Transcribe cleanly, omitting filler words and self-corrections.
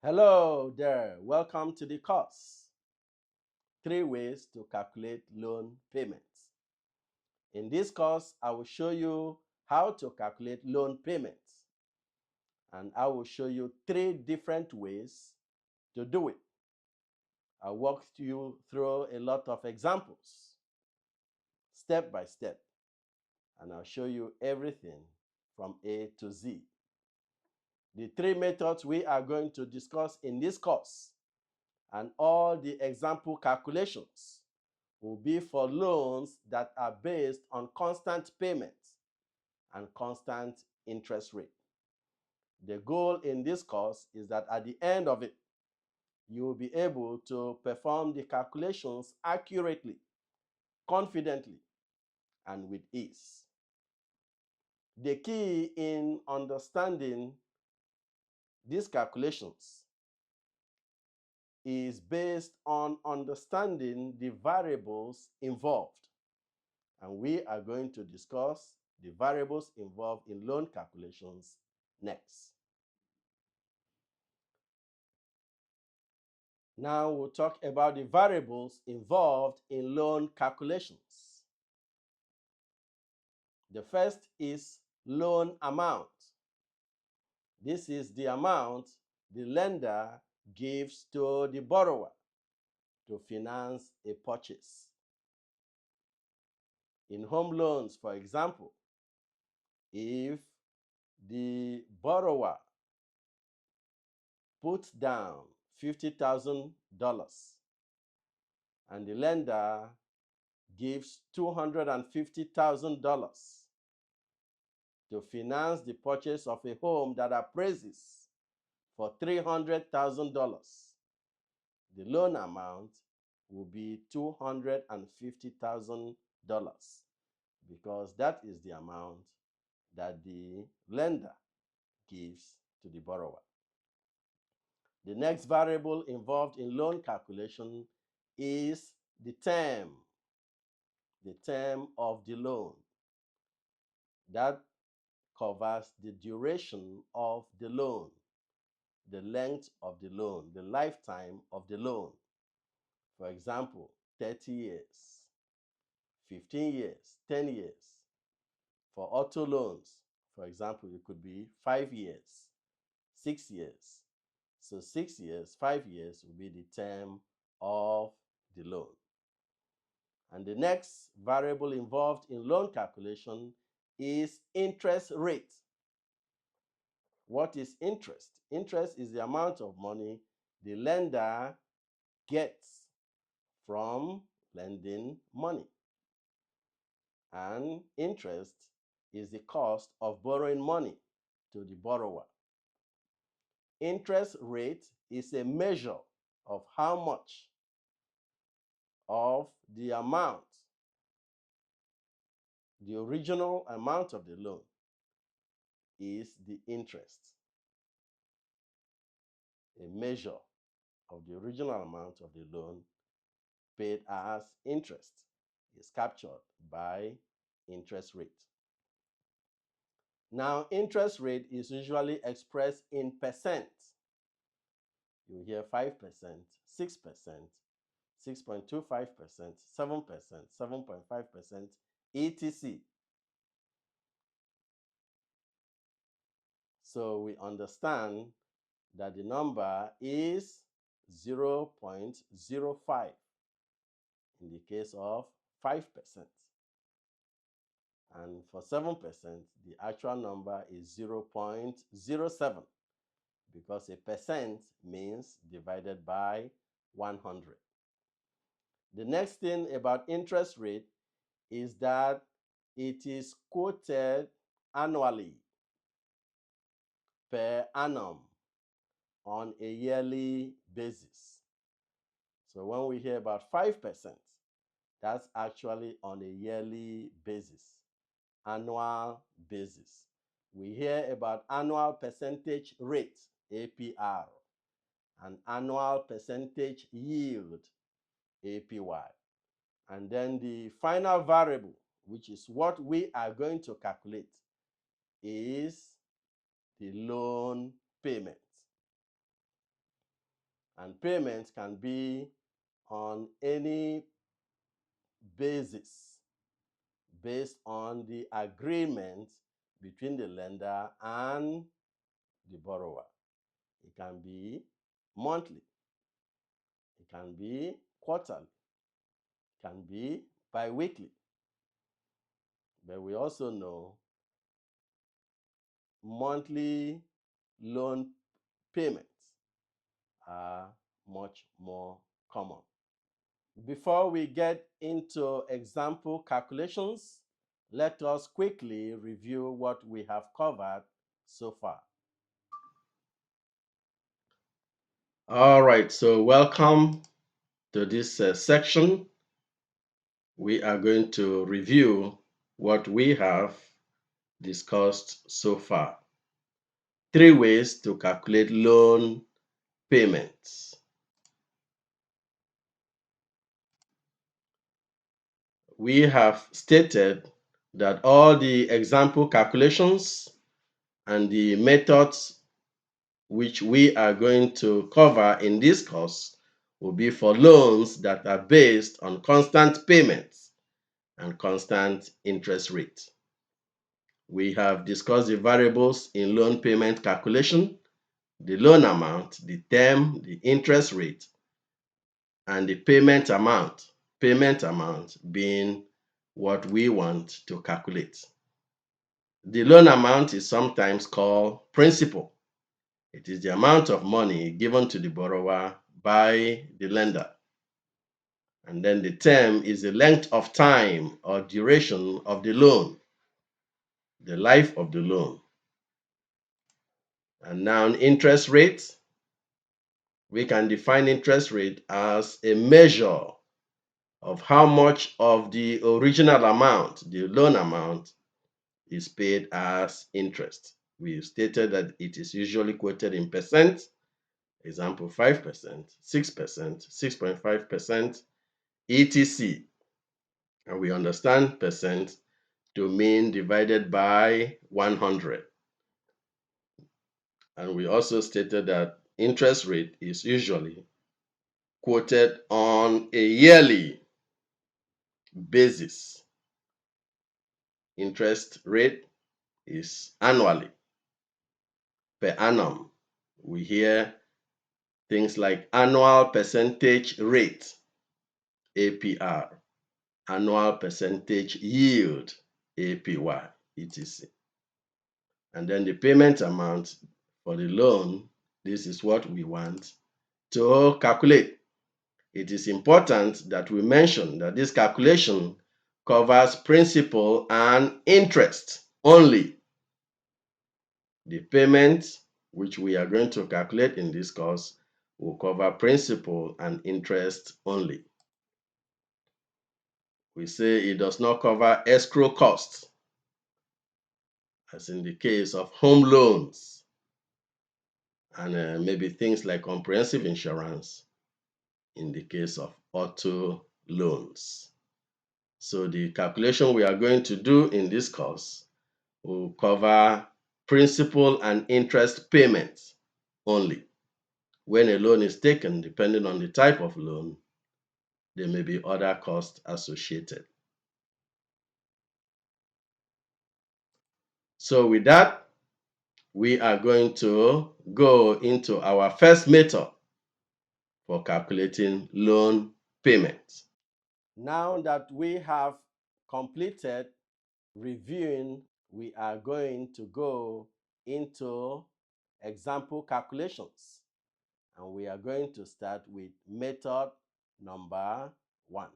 Hello there, welcome to the course. 3 ways to calculate loan payments. In this course, I will show you how to calculate loan payments, and I will show you 3 different ways to do it. I'll walk you through a lot of examples, step by step, and I'll show you everything from A to Z. The 3 methods we are going to discuss in this course and all the example calculations will be for loans that are based on constant payments and constant interest rate. The goal in this course is that at the end of it, you will be able to perform the calculations accurately, confidently, and with ease. The key in understanding these calculations is based on understanding the variables involved. And we are going to discuss the variables involved in loan calculations next. Now we'll talk about the variables involved in loan calculations. The first is loan amount. This is the amount the lender gives to the borrower to finance a purchase. In home loans, for example, if the borrower puts down $50,000 and the lender gives $250,000 to finance the purchase of a home that appraises for $300,000, the loan amount will be $250,000 because that is the amount that the lender gives to the borrower. The next variable involved in loan calculation is the term of the loan. That covers the duration of the loan, the length of the loan, the lifetime of the loan. For example, 30 years, 15 years, 10 years. For auto loans, for example, it could be 5 years, 6 years. So 6 years, 5 years will be the term of the loan. And the next variable involved in loan calculation is interest rate. What is interest? Interest is the amount of money the lender gets from lending money. And interest is the cost of borrowing money to the borrower. Interest rate is a measure of how much of the amount, the original amount of the loan, is the interest. A measure of the original amount of the loan paid as interest is captured by interest rate. Now, interest rate is usually expressed in percent. You hear 5%, 6%, 6.25%, 7%, 7.5%, etc. So we understand that the number is 0.05 in the case of 5%. And for 7%, the actual number is 0.07 because a percent means divided by 100. The next thing about interest rate is that it is quoted annually, per annum, on a yearly basis. So when we hear about 5%, that's actually on a yearly basis, annual basis. We hear about annual percentage rate, APR, and annual percentage yield, APY. And then the final variable, which is what we are going to calculate, is the loan payment. And payments can be on any basis based on the agreement between the lender and the borrower. It can be monthly, it can be quarterly, it can be bi-weekly. But we also know monthly loan payments are much more common. Before we get into example calculations, let us quickly review what we have covered so far. All right, so welcome to this section. We are going to review what we have discussed so far. 3 ways to calculate loan payments. We have stated that all the example calculations and the methods which we are going to cover in this course will be for loans that are based on constant payments and constant interest rate. We have discussed the variables in loan payment calculation, the loan amount, the term, the interest rate, and the payment amount being what we want to calculate. The loan amount is sometimes called principal. It is the amount of money given to the borrower by the lender. And then the term is the length of time or duration of the loan, the life of the loan. And now interest rate, we can define interest rate as a measure of how much of the original amount, the loan amount, is paid as interest. We stated that it is usually quoted in percent, example 5%, 6%, 6.5%, etc. And we understand percent to mean divided by 100. And we also stated that interest rate is usually quoted on a yearly basis. Interest rate is annually, per annum. We hear things like annual percentage rate, APR, annual percentage yield, APY, etc. And then the payment amount for the loan, this is what we want to calculate. It is important that we mention that this calculation covers principal and interest only. The payment, which we are going to calculate in this course, will cover principal and interest only. We say it does not cover escrow costs, as in the case of home loans and maybe things like comprehensive insurance in the case of auto loans. So the calculation we are going to do in this course will cover principal and interest payments only. When a loan is taken, depending on the type of loan, there may be other costs associated. So with that, we are going to go into our first method for calculating loan payments. Now that we have completed reviewing, we are going to go into example calculations. And we are going to start with method number 1.